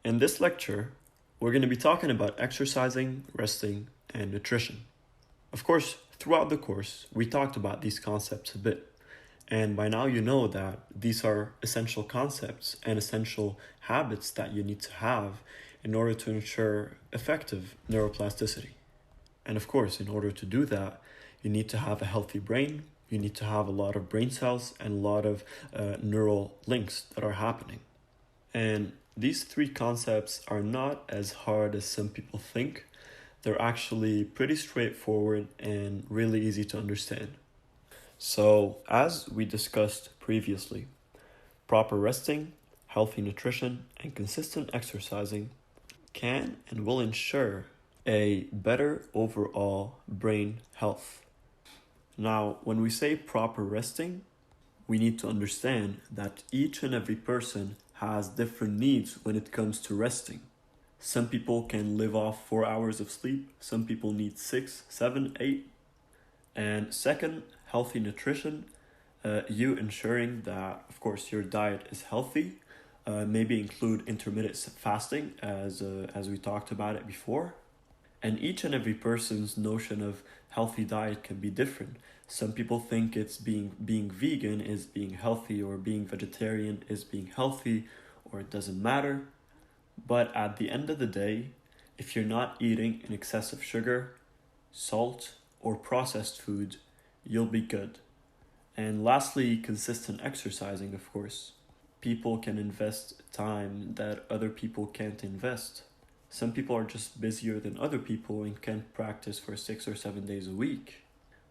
In this lecture, we're going to be talking about exercising, resting, and nutrition. Of course, throughout the course, we talked about these concepts a bit, and by now you know that these are essential concepts and essential habits that you need to have in order to ensure effective neuroplasticity. And of course, in order to do that, you need to have a healthy brain, you need to have a lot of brain cells and a lot of neural links that are happening. And these three concepts are not as hard as some people think. They're actually pretty straightforward and really easy to understand. So, as we discussed previously, proper resting, healthy nutrition, and consistent exercising can and will ensure a better overall brain health. Now, when we say proper resting, we need to understand that each and every person has different needs when it comes to resting. Some people can live off 4 hours of sleep, some people need 6, 7, 8. And second, healthy nutrition, you ensuring that, of course, your diet is healthy. Maybe include intermittent fasting as we talked about it before. And each and every person's notion of healthy diet can be different. Some people think it's being vegan is being healthy, or being vegetarian is being healthy, or it doesn't matter. But at the end of the day, if you're not eating in excess of sugar, salt, or processed food, you'll be good. And lastly, consistent exercising, of course. People can invest time that other people can't invest. Some people are just busier than other people and can't practice for 6 or 7 days a week.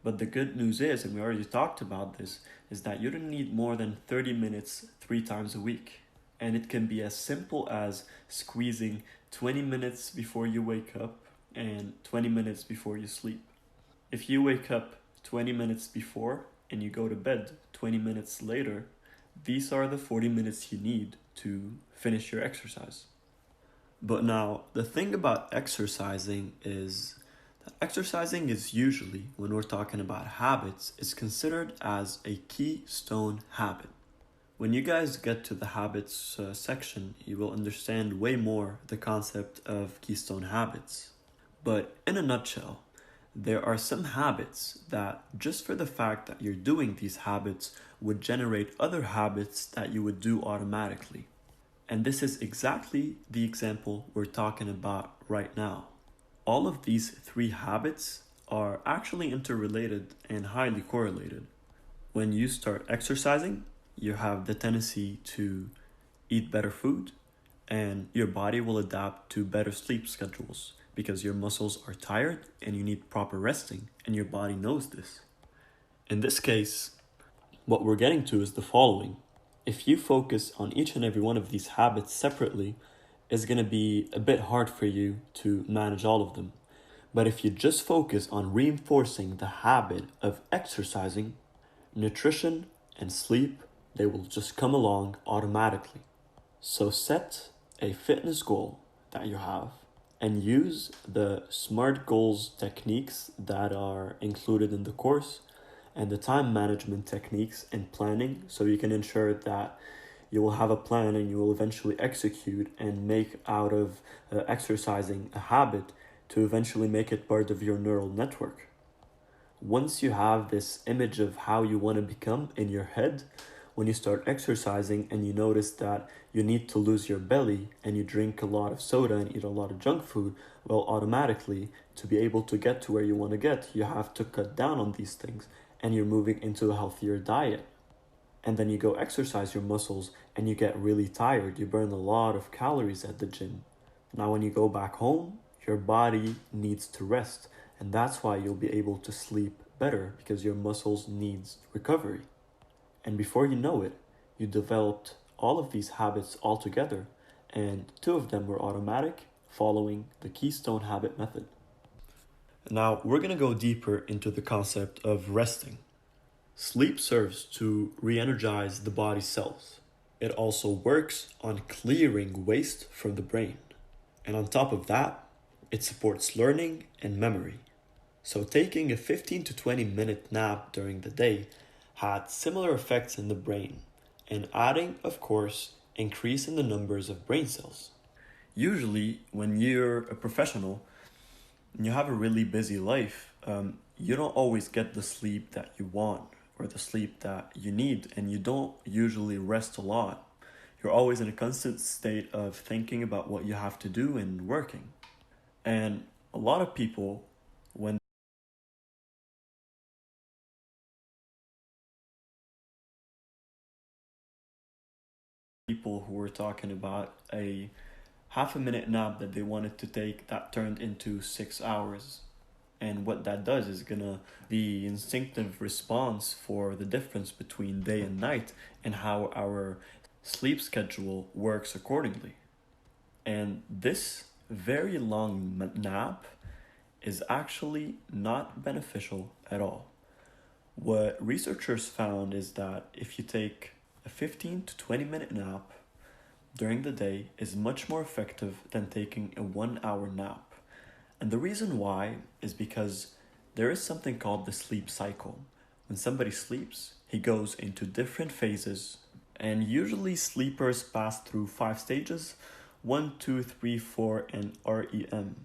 But the good news is, and we already talked about this, is that you don't need more than 30 minutes 3 times a week. And it can be as simple as squeezing 20 minutes before you wake up and 20 minutes before you sleep. If you wake up 20 minutes before and you go to bed 20 minutes later, these are the 40 minutes you need to finish your exercise. But now, the thing about exercising is that exercising is usually, when we're talking about habits, is considered as a keystone habit. When you guys get to the habits section, you will understand way more the concept of keystone habits. But in a nutshell, there are some habits that, just for the fact that you're doing these habits, would generate other habits that you would do automatically. And this is exactly the example we're talking about right now. All of these 3 habits are actually interrelated and highly correlated. When you start exercising, you have the tendency to eat better food, and your body will adapt to better sleep schedules because your muscles are tired and you need proper resting, and your body knows this. In this case, what we're getting to is the following. If you focus on each and every one of these habits separately, it's going to be a bit hard for you to manage all of them. But if you just focus on reinforcing the habit of exercising, nutrition and sleep, they will just come along automatically. So set a fitness goal that you have and use the SMART goals techniques that are included in the course and the time management techniques and planning, so you can ensure that you will have a plan and you will eventually execute and make out of exercising a habit to eventually make it part of your neural network. Once you have this image of how you want to become in your head, when you start exercising and you notice that you need to lose your belly and you drink a lot of soda and eat a lot of junk food, well, automatically, to be able to get to where you want to get, you have to cut down on these things, and you're moving into a healthier diet. And then you go exercise your muscles and you get really tired. You burn a lot of calories at the gym. Now when you go back home, your body needs to rest, and that's why you'll be able to sleep better, because your muscles needs recovery. And before you know it, you developed all of these habits all together, and 2 of them were automatic, following the keystone habit method. Now, we're going to go deeper into the concept of resting. Sleep serves to re-energize the body's cells. It also works on clearing waste from the brain. And on top of that, it supports learning and memory. So taking a 15 to 20 minute nap during the day had similar effects in the brain, and adding, of course, increase in the numbers of brain cells. Usually, when you're a professional and you have a really busy life, you don't always get the sleep that you want or the sleep that you need, and you don't usually rest a lot. You're always in a constant state of thinking about what you have to do and working. And a lot of people, when people who were talking about a half a minute nap that they wanted to take that turned into 6 hours. And what that does is gonna the instinctive response for the difference between day and night and how our sleep schedule works accordingly. And this very long nap is actually not beneficial at all. What researchers found is that if you take a 15 to 20-minute nap during the day is much more effective than taking a 1 hour nap. And the reason why is because there is something called the sleep cycle. When somebody sleeps, he goes into different phases, and usually sleepers pass through 5 stages: 1, 2, 3, 4, and REM.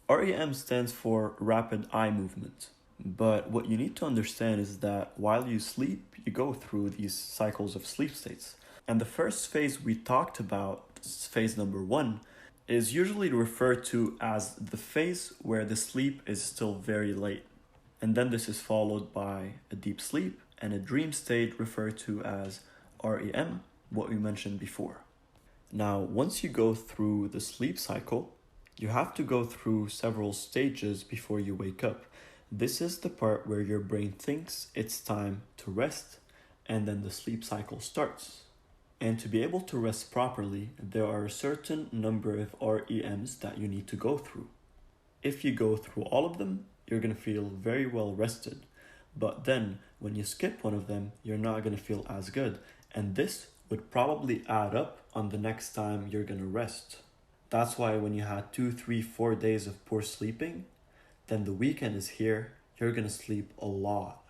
REM stands for rapid eye movement. But what you need to understand is that while you sleep, you go through these cycles of sleep states. And the first phase we talked about, phase number 1, is usually referred to as the phase where the sleep is still very late. And then this is followed by a deep sleep and a dream state referred to as REM, what we mentioned before. Now, once you go through the sleep cycle, you have to go through several stages before you wake up. This is the part where your brain thinks it's time to rest, and then the sleep cycle starts. And to be able to rest properly, there are a certain number of REMs that you need to go through. If you go through all of them, you're going to feel very well rested. But then, when you skip one of them, you're not going to feel as good. And this would probably add up on the next time you're going to rest. That's why when you had 2, 3, 4 days of poor sleeping, then the weekend is here, you're going to sleep a lot.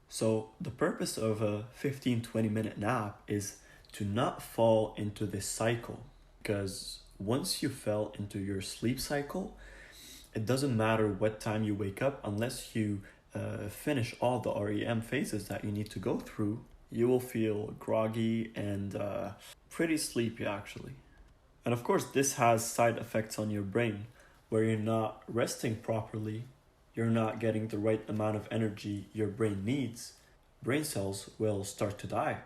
So the purpose of a 15-20 minute nap is to not fall into this cycle, because once you fell into your sleep cycle, it doesn't matter what time you wake up unless you finish all the REM phases that you need to go through. You will feel groggy and pretty sleepy actually. And of course, this has side effects on your brain, where you're not resting properly, you're not getting the right amount of energy your brain needs. Brain cells will start to die.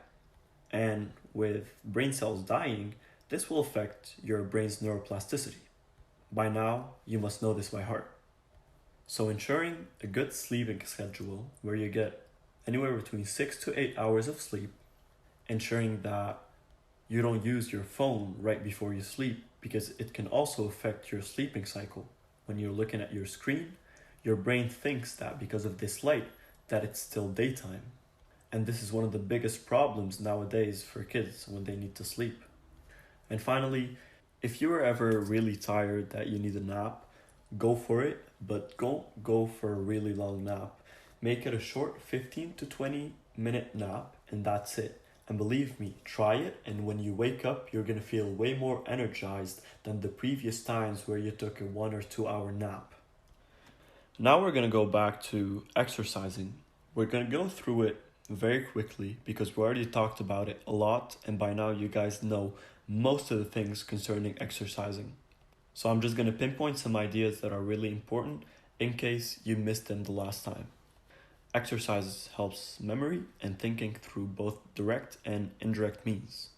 And with brain cells dying, this will affect your brain's neuroplasticity. By now, you must know this by heart. So ensuring a good sleeping schedule where you get anywhere between 6 to 8 hours of sleep, ensuring that you don't use your phone right before you sleep, because it can also affect your sleeping cycle. When you're looking at your screen, your brain thinks that because of this light, that it's still daytime. And this is one of the biggest problems nowadays for kids when they need to sleep. And finally, if you are ever really tired that you need a nap, go for it, but don't go for a really long nap. Make it a short 15 to 20 minute nap, and that's it. And believe me, try it, and when you wake up, you're going to feel way more energized than the previous times where you took a 1 or 2 hour nap. Now we're going to go back to exercising. We're going to go through it very quickly because we already talked about it a lot, and by now you guys know most of the things concerning exercising. So I'm just going to pinpoint some ideas that are really important in case you missed them the last time. Exercise helps memory and thinking through both direct and indirect means,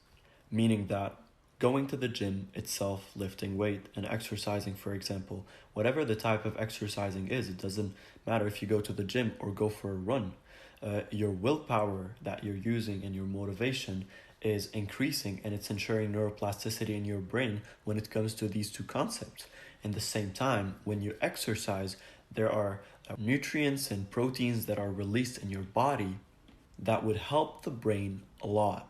meaning that going to the gym itself, lifting weight and exercising, for example, whatever the type of exercising is, it doesn't matter if you go to the gym or go for a run. Your willpower that you're using and your motivation is increasing, and it's ensuring neuroplasticity in your brain when it comes to these two concepts. At the same time, when you exercise, there are nutrients and proteins that are released in your body that would help the brain a lot.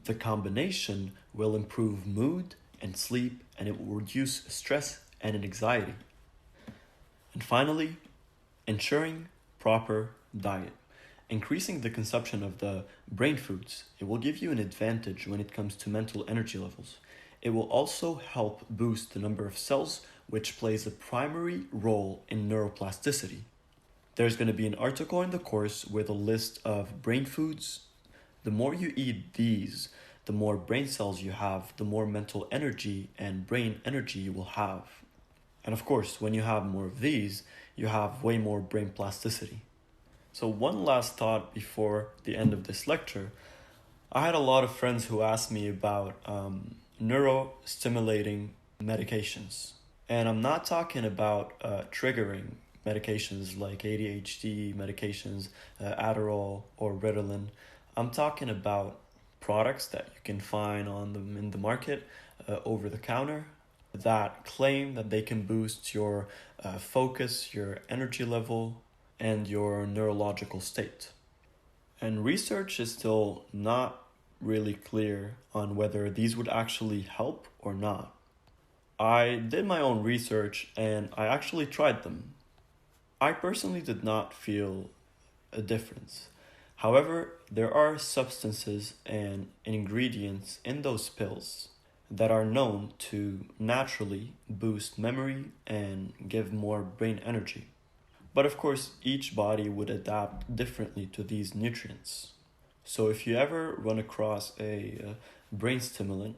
The combination will improve mood and sleep, and it will reduce stress and anxiety. And finally, ensuring proper diet. Increasing the consumption of the brain foods, it will give you an advantage when it comes to mental energy levels. It will also help boost the number of cells, which plays a primary role in neuroplasticity. There's going to be an article in the course with a list of brain foods. The more you eat these, the more brain cells you have, the more mental energy and brain energy you will have. And of course, when you have more of these, you have way more brain plasticity. So, one last thought before the end of this lecture. I had a lot of friends who asked me about neurostimulating medications. And I'm not talking about triggering medications like ADHD medications, Adderall, or Ritalin. I'm talking about products that you can find in the market over the counter that claim that they can boost your focus, your energy level, and your neurological state. And research is still not really clear on whether these would actually help or not. I did my own research and I actually tried them. I personally did not feel a difference. However, there are substances and ingredients in those pills that are known to naturally boost memory and give more brain energy. But of course, each body would adapt differently to these nutrients. So if you ever run across a brain stimulant,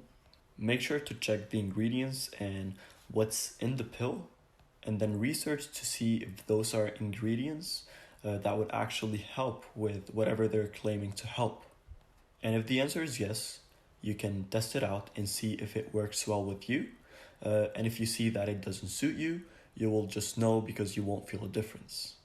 make sure to check the ingredients and what's in the pill, and then research to see if those are ingredients that would actually help with whatever they're claiming to help. And if the answer is yes, you can test it out and see if it works well with you. And if you see that it doesn't suit you, you will just know because you won't feel a difference.